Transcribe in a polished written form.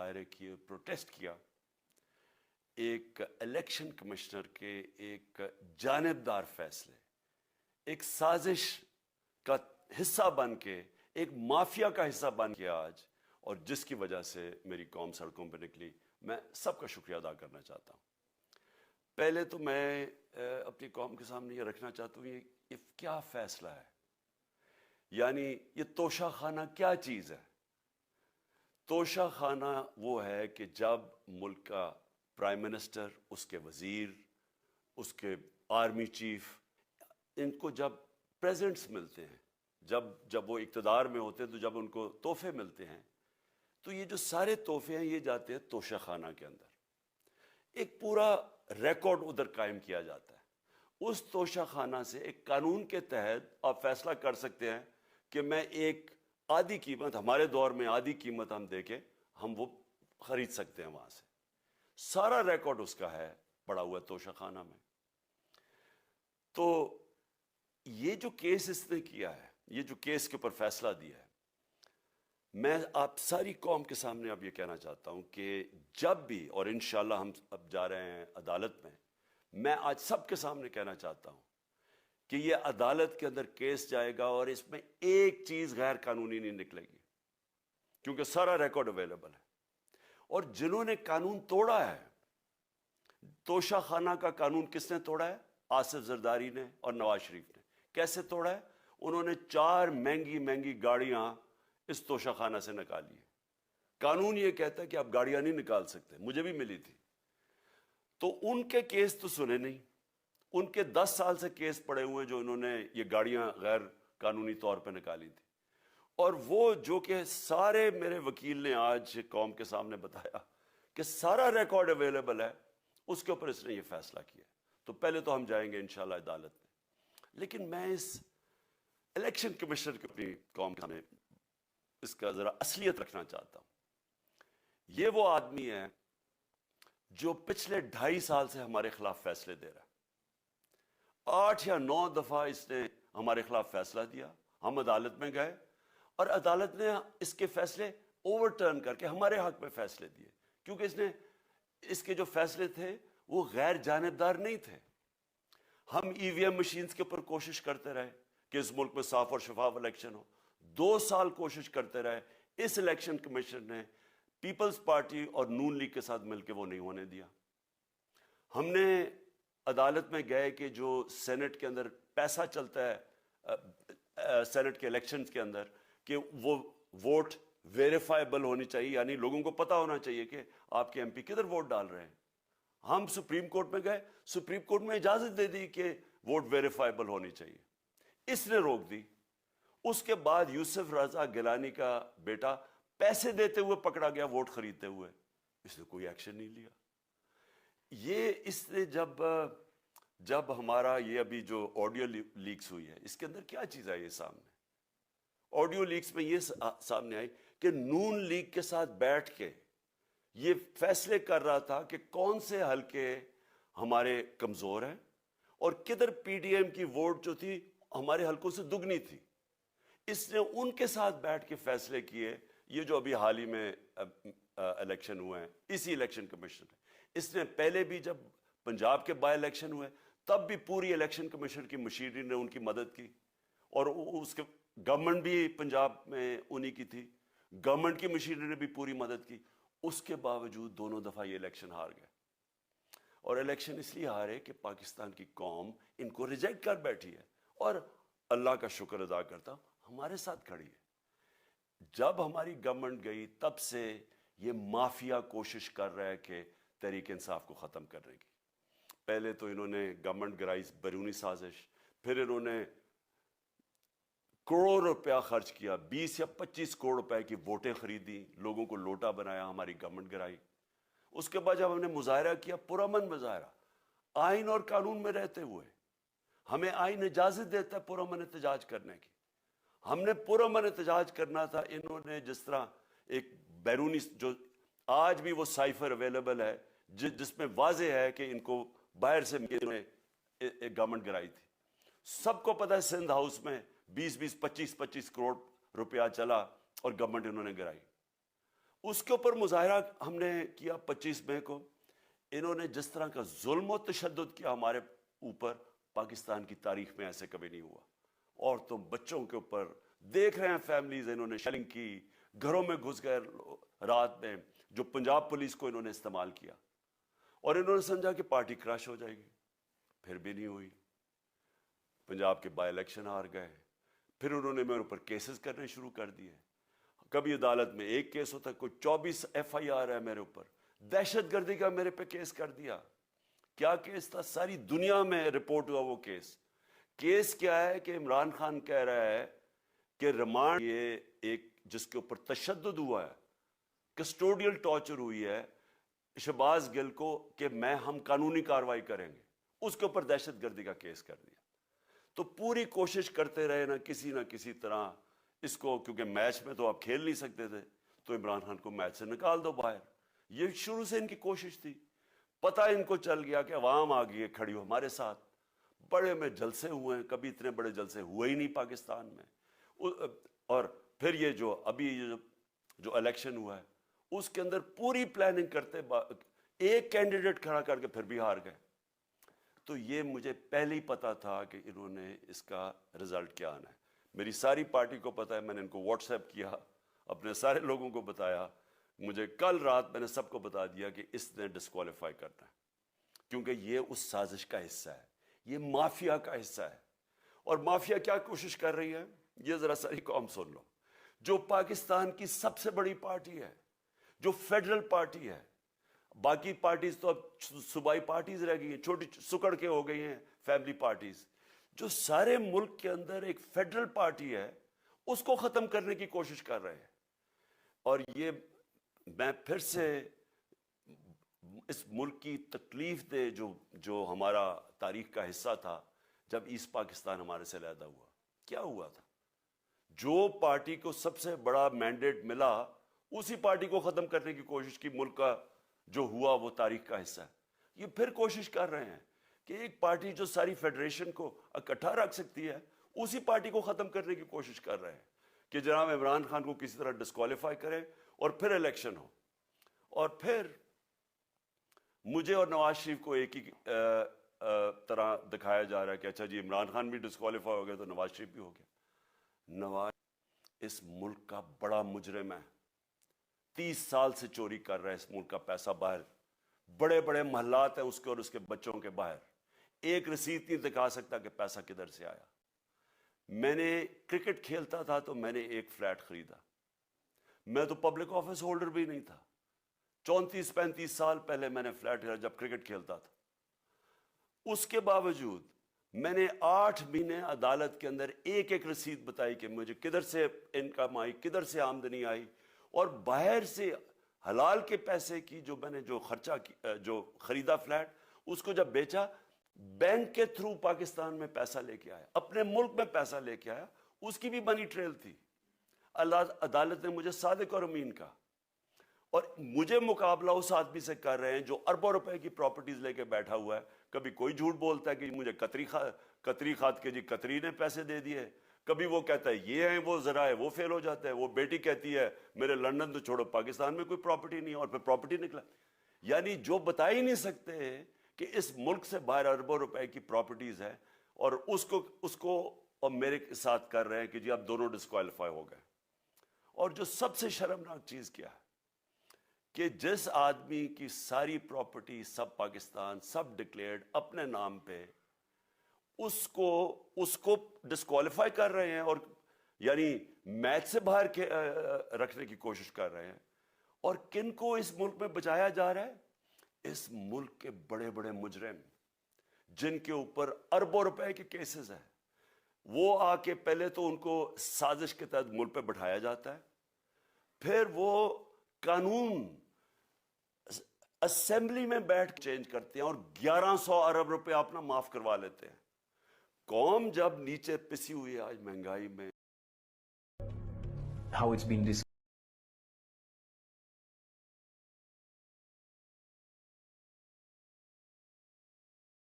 مظاہرے کیے, پروٹیسٹ کیا, ایک الیکشن کمشنر کے ایک جانبدار فیصلے, ایک سازش کا حصہ بن کے, ایک مافیا کا حصہ بن کے آج, اور جس کی وجہ سے میری قوم سڑکوں پہ نکلی, میں سب کا شکریہ ادا کرنا چاہتا ہوں. پہلے تو میں اپنی قوم کے سامنے یہ رکھنا چاہتا ہوں, یہ کیا فیصلہ ہے, یعنی یہ توشہ خانہ کیا چیز ہے. توشہ خانہ وہ ہے کہ جب ملک کا پرائم منسٹر, اس کے وزیر, اس کے آرمی چیف, ان کو جب پریزنٹس ملتے ہیں, جب وہ اقتدار میں ہوتے ہیں, تو جب ان کو تحفے ملتے ہیں, تو یہ جو سارے تحفے ہیں یہ جاتے ہیں توشہ خانہ کے اندر. ایک پورا ریکارڈ ادھر قائم کیا جاتا ہے. اس توشہ خانہ سے ایک قانون کے تحت آپ فیصلہ کر سکتے ہیں کہ میں ایک آدھی قیمت, ہمارے دور میں آدھی قیمت ہم دے کے ہم وہ خرید سکتے ہیں وہاں سے. سارا ریکارڈ اس کا ہے پڑا ہوا توشہ خانہ میں. تو یہ جو کیس اس نے کیا ہے, یہ جو کیس کے اوپر فیصلہ دیا ہے, میں آپ ساری قوم کے سامنے اب یہ کہنا چاہتا ہوں کہ جب بھی, اور انشاءاللہ ہم اب جا رہے ہیں عدالت میں آج سب کے سامنے کہنا چاہتا ہوں کہ یہ عدالت کے اندر کیس جائے گا اور اس میں ایک چیز غیر قانونی نہیں نکلے گی, کیونکہ سارا ریکارڈ اویلیبل ہے. اور جنہوں نے قانون توڑا ہے, توشہ خانہ کا قانون کس نے توڑا ہے؟ آصف زرداری نے اور نواز شریف نے. کیسے توڑا ہے؟ انہوں نے 4 مہنگی گاڑیاں اس توشہ خانہ سے نکالی ہے. قانون یہ کہتا ہے کہ آپ گاڑیاں نہیں نکال سکتے, مجھے بھی ملی تھی. تو ان کے کیس تو سنے نہیں, ان کے 10 سال سے کیس پڑے ہوئے جو انہوں نے یہ گاڑیاں غیر قانونی طور پہ نکالی تھی. اور وہ جو کہ سارے میرے وکیل نے آج قوم کے سامنے بتایا کہ سارا ریکارڈ اویلیبل ہے, اس کے اوپر اس نے یہ فیصلہ کیا. تو پہلے تو ہم جائیں گے انشاءاللہ عدالت میں, لیکن میں اس الیکشن کمشنر کی اپنی قوم کے سامنے اس کا ذرا اصلیت رکھنا چاہتا ہوں. یہ وہ آدمی ہے جو پچھلے 2.5 سال سے ہمارے خلاف فیصلے دے رہا ہے. 8 یا 9 دفعہ اس نے ہمارے خلاف فیصلہ دیا, ہم عدالت میں گئے, اور عدالت نے اس کے فیصلے اوور ٹرن کر کے ہمارے حق میں فیصلے دیے, کیونکہ اس کے جو فیصلے تھے وہ غیر جانبدار نہیں تھے. ہم ای وی ایم مشینز کے اوپر کوشش کرتے رہے کہ اس ملک میں صاف اور شفاف الیکشن ہو. 2 سال کوشش کرتے رہے. اس الیکشن کمیشن نے پیپلز پارٹی اور نون لیگ کے ساتھ مل کے وہ نہیں ہونے دیا. ہم نے عدالت میں گئے کہ جو سینٹ کے اندر پیسہ چلتا ہے سینٹ کے الیکشنز کے اندر, کہ وہ ووٹ ویریفائبل ہونی چاہیے, یعنی لوگوں کو پتا ہونا چاہیے کہ آپ کے ایم پی کدھر ووٹ ڈال رہے ہیں. ہم سپریم کورٹ میں گئے, سپریم کورٹ میں اجازت دے دی کہ ووٹ ویریفائبل ہونی چاہیے, اس نے روک دی. اس کے بعد یوسف رضا گیلانی کا بیٹا پیسے دیتے ہوئے پکڑا گیا ووٹ خریدتے ہوئے, اس نے کوئی ایکشن نہیں لیا. یہ اس نے جب ہمارا یہ ابھی جو آڈیو لیکس ہوئی ہے, اس کے اندر کیا چیز آئی ہے سامنے؟ آڈیو لیکس میں یہ سامنے آئی کہ نون لیگ کے ساتھ بیٹھ کے یہ فیصلے کر رہا تھا کہ کون سے حلقے ہمارے کمزور ہیں اور کدھر پی ڈی ایم کی ووٹ جو تھی ہمارے حلقوں سے دگنی تھی. اس نے ان کے ساتھ بیٹھ کے فیصلے کیے. یہ جو ابھی حال ہی میں الیکشن ہوئے ہیں, اسی الیکشن کمیشن نے, اس نے پہلے بھی جب پنجاب کے بائی الیکشن ہوئے تب بھی پوری الیکشن کمیشن کی مشینری نے ان کی مدد کی, اور اس کے گورنمنٹ بھی پنجاب میں انہی کی تھی, گورنمنٹ کی مشینری نے بھی پوری مدد کی. اس کے باوجود دونوں دفعہ یہ الیکشن ہار گئے. اور الیکشن اس لیے ہارے کہ پاکستان کی قوم ان کو ریجیکٹ کر بیٹھی ہے, اور اللہ کا شکر ادا کرتا ہوں ہمارے ساتھ کھڑی ہے. جب ہماری گورنمنٹ گئی تب سے یہ مافیا کوشش کر رہا ہے کہ تحریک انصاف کو ختم کرنے کی. پہلے تو انہوں نے گورنمنٹ گرائی بیرونی سازش, پھر انہوں نے کروڑ روپیہ خرچ کیا, 20 یا 25 کروڑ روپے کی ووٹیں خریدی, لوگوں کو لوٹا بنایا, ہماری گورنمنٹ گرائی. اس کے بعد جب ہم نے مظاہرہ کیا, پرامن مظاہرہ, آئین اور قانون میں رہتے ہوئے, ہمیں آئین اجازت دیتا ہے پرامن احتجاج کرنے کی, ہم نے پرامن احتجاج کرنا تھا. انہوں نے جس طرح ایک بیرونی, جو آج بھی وہ سائفر اویلیبل ہے جس میں واضح ہے کہ ان کو باہر سے ایک گورنمنٹ گرائی تھی. سب کو پتہ ہے سندھ ہاؤس میں 20-25 کروڑ روپیہ چلا اور گورنمنٹ انہوں نے گرائی. اس کے اوپر مظاہرہ ہم نے کیا 25 مئی کو. انہوں نے جس طرح کا ظلم و تشدد کیا ہمارے اوپر، پاکستان کی تاریخ میں ایسے کبھی نہیں ہوا. عورتوں بچوں کے اوپر دیکھ رہے ہیں فیملیز، انہوں نے شیلنگ کی، گھروں میں گھس گئے رات میں، جو پنجاب پولیس کو انہوں نے استعمال کیا. اور انہوں نے سمجھا کہ پارٹی کراش ہو جائے گی، پھر بھی نہیں ہوئی. پنجاب کے بائی الیکشن ہار گئے. پھر انہوں نے میرے اوپر کیسز کرنے شروع کر دیے. کبھی عدالت میں ایک کیس ہوتا، کوئی 24 FIR ہے میرے اوپر. دہشت گردی کا میرے پہ کیس کر دیا. کیا کیس تھا؟ ساری دنیا میں رپورٹ ہوا وہ کیس. کیس کیا ہے کہ عمران خان کہہ رہا ہے کہ ریمانڈ، یہ ایک جس کے اوپر تشدد ہوا ہے، کسٹوڈیل ٹارچر ہوئی ہے شہباز گل کو، کہ ہم قانونی کارروائی کریں گے. اس کے اوپر دہشت گردی کا کیس کر دیا. تو پوری کوشش کرتے رہے نہ کسی طرح اس کو، کیونکہ میچ میں تو آپ کھیل نہیں سکتے تھے، تو عمران خان کو میچ سے نکال دو باہر. یہ شروع سے ان کی کوشش تھی. پتہ ان کو چل گیا کہ عوام آ گئی ہے کھڑی ہو ہمارے ساتھ. بڑے میں جلسے ہوئے ہیں، کبھی اتنے بڑے جلسے ہوئے ہی نہیں پاکستان میں. اور پھر یہ جو ابھی جو الیکشن ہوا ہے اس کے اندر پوری پلاننگ کرتے، ایک کینڈیڈیٹ کھڑا کر کے پھر بھی ہار گئے. تو یہ مجھے پہلے ہی پتا تھا کہ انہوں نے اس کا رزلٹ کیا آنا ہے. میری ساری پارٹی کو پتا ہے، میں نے ان کو واٹس ایپ کیا، اپنے سارے لوگوں کو بتایا. مجھے کل رات میں نے سب کو بتا دیا کہ اس نے ڈسکوالیفائی کرنا ہے، کیونکہ یہ اس سازش کا حصہ ہے، یہ مافیا کا حصہ ہے. اور مافیا کیا کوشش کر رہی ہے، یہ ذرا ساری قوم سن لو. جو پاکستان کی سب سے بڑی پارٹی ہے، جو فیڈرل پارٹی ہے، باقی پارٹیز تو اب صوبائی پارٹیز رہ گئی ہیں، چھوٹی سکڑ کے ہو گئی ہیں فیملی پارٹیز. جو سارے ملک کے اندر ایک فیڈرل پارٹی ہے، اس کو ختم کرنے کی کوشش کر رہے ہیں. اور یہ میں پھر سے اس ملک کی تکلیف دے جو ہمارا تاریخ کا حصہ تھا، جب ایسٹ پاکستان ہمارے سے علیحدہ ہوا، کیا ہوا تھا؟ جو پارٹی کو سب سے بڑا مینڈیٹ ملا، اسی پارٹی کو ختم کرنے کی کوشش کی. ملک کا جو ہوا وہ تاریخ کا حصہ ہے. یہ پھر کوشش کر رہے ہیں کہ ایک پارٹی جو ساری فیڈریشن کو اکٹھا رکھ سکتی ہے، اسی پارٹی کو ختم کرنے کی کوشش کر رہے ہیں کہ جناب عمران خان کو کسی طرح ڈسکوالیفائی کریں اور پھر الیکشن ہو. اور پھر مجھے اور نواز شریف کو ایک ہی طرح دکھایا جا رہا ہے کہ اچھا جی عمران خان بھی ڈسکوالیفائی ہو گیا تو نواز شریف بھی ہو گیا. نواز اس ملک کا بڑا مجرم ہے، 30 سال سے چوری کر رہا ہے اس ملک کا پیسہ باہر. بڑے بڑے محلات ہیں اس کے اور اس کے بچوں کے باہر. ایک رسید نہیں دکھا سکتا کہ پیسہ کدھر سے آیا. میں نے کرکٹ کھیلتا تھا تو میں نے ایک فلیٹ خریدا. میں تو پبلک آفس ہولڈر بھی نہیں تھا. 34-35 سال پہلے میں نے فلیٹ خریدا جب کرکٹ کھیلتا تھا. اس کے باوجود میں نے 8 مہینے عدالت کے اندر ایک ایک رسید بتائی کہ مجھے کدھر سے انکم آئی، کدھر سے آمدنی آئی. اور باہر سے حلال کے پیسے کی میں نے جو خرچہ جو خریدا فلیٹ، اس کو جب بیچا، بینک کے تھرو پاکستان میں پیسہ لے کے آیا، اپنے ملک میں پیسہ لے کے آیا. اس کی بھی منی ٹریل تھی. عدالت نے مجھے صادق اور امین کہا. اور مجھے مقابلہ اس آدمی سے کر رہے ہیں جو اربوں روپے کی پراپرٹیز لے کے بیٹھا ہوا ہے. کبھی کوئی جھوٹ بولتا ہے کہ مجھے قطری کھاد کے جی قطری نے پیسے دے دیے. کبھی وہ کہتا ہے یہ ہیں وہ ذرائع، وہ فیل ہو جاتا ہے. وہ بیٹی کہتی ہے میرے لندن تو چھوڑو پاکستان میں کوئی پراپرٹی نہیں، اور پھر پراپرٹی نکلا. یعنی جو بتا ہی نہیں سکتے کہ اس ملک سے باہر اربوں روپے کی پراپرٹیز ہیں، اور اس کو اور میرے ساتھ کر رہے ہیں کہ جی آپ دونوں ڈسکوالیفائی ہو گئے. اور جو سب سے شرمناک چیز کیا ہے کہ جس آدمی کی ساری پراپرٹی سب پاکستان سب ڈکلیئرڈ اپنے نام پہ، اس کو ڈسکوالیفائی کر رہے ہیں، اور یعنی میچ سے باہر رکھنے کی کوشش کر رہے ہیں. اور کن کو اس ملک میں بچایا جا رہا ہے؟ اس ملک کے بڑے بڑے مجرم جن کے اوپر اربوں روپے کے کیسز ہیں، وہ آ کے پہلے تو ان کو سازش کے تحت ملک پہ بٹھایا جاتا ہے. پھر وہ قانون اسمبلی میں بیٹھ چینج کرتے ہیں اور 1100 ارب روپے اپنا معاف کروا لیتے ہیں. قوم جب نیچے پسی ہوئی ہے آج مہنگائی میں. How it's been